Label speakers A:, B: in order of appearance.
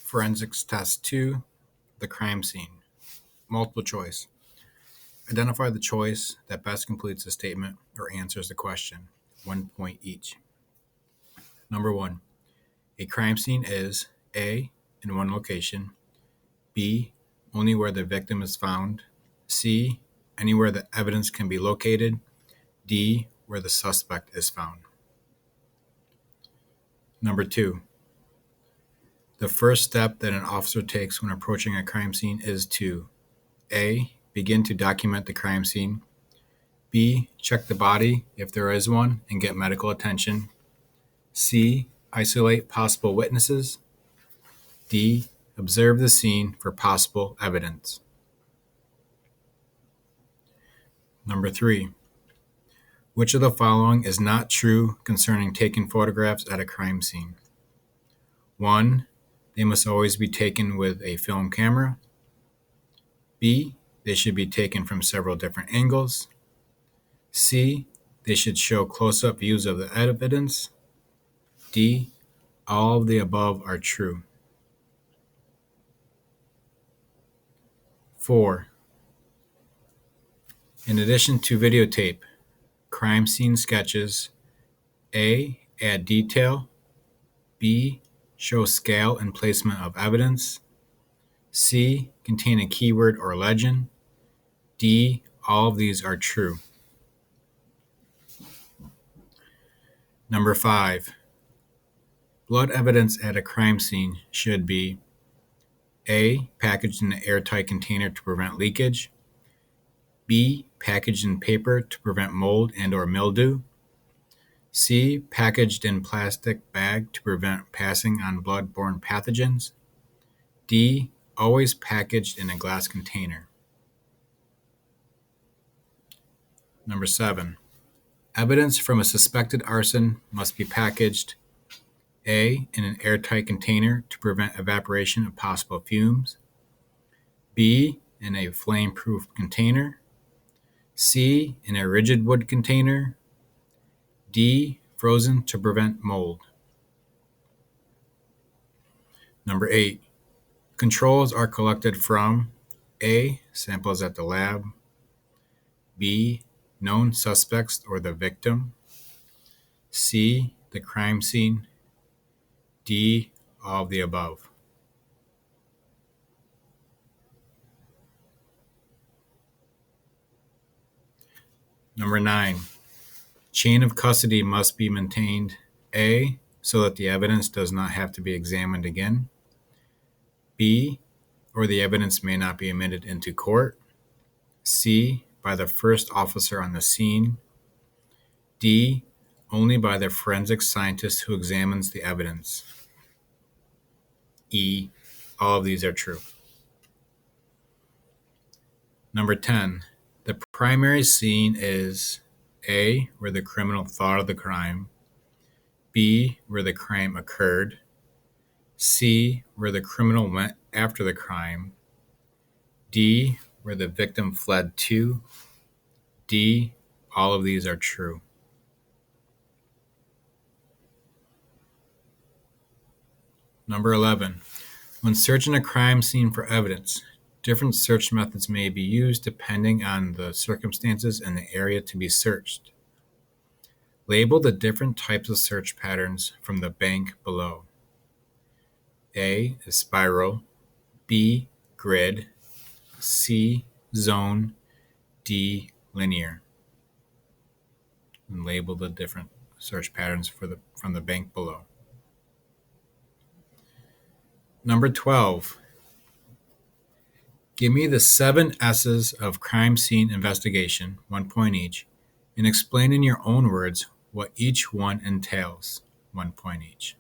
A: Forensics Test 2, the crime scene. Multiple choice. Identify the choice that best completes the statement or answers the question. 1 point each. Number 1. A crime scene is A. In one location. B. Only where the victim is found. C. Anywhere the evidence can be located. D. Where the suspect is found. Number 2. The first step that an officer takes when approaching a crime scene is to A. Begin to document the crime scene. B. Check the body, if there is one, and get medical attention. C. Isolate possible witnesses. D. Observe the scene for possible evidence. Number 3. Which of the following is not true concerning taking photographs at a crime scene? 1. They must always be taken with a film camera. B. They should be taken from several different angles. C. They should show close-up views of the evidence. D. All of the above are true. 4. In addition to videotape, crime scene sketches A. Add detail. B. Show scale and placement of evidence. C. Contain a keyword or legend. D. All of these are true. Number 5. Blood evidence at a crime scene should be A. Packaged in an airtight container to prevent leakage. B. Packaged in paper to prevent mold and or mildew. C. Packaged in plastic bag to prevent passing on blood-borne pathogens. D. Always packaged in a glass container. Number 7. Evidence from a suspected arson must be packaged A. In an airtight container to prevent evaporation of possible fumes. B. In a flame-proof container. C. In a rigid wood container. D. Frozen to prevent mold. Number 8. Controls are collected from A. Samples at the lab. B. Known suspects or the victim. C. The crime scene. D. All of the above. Number 9. Chain of custody must be maintained A. So that the evidence does not have to be examined again. B. Or the evidence may not be admitted into court. C. By the first officer on the scene. D. Only by the forensic scientist who examines the evidence. E. All of these are true. Number 10. The primary scene is A. Where the criminal thought of the crime. B. Where the crime occurred. C. Where the criminal went after the crime. D. Where the victim fled to. D. All of these are true. Number 11. When searching a crime scene for evidence, different search methods may be used depending on the circumstances and the area to be searched. Label the different types of search patterns from the bank below. A is spiral, B grid, C zone, D linear. And label the different search patterns from the bank below. Number 12. Give me the 7 S's of crime scene investigation, 1 point each, and explain in your own words what each one entails, 1 point each.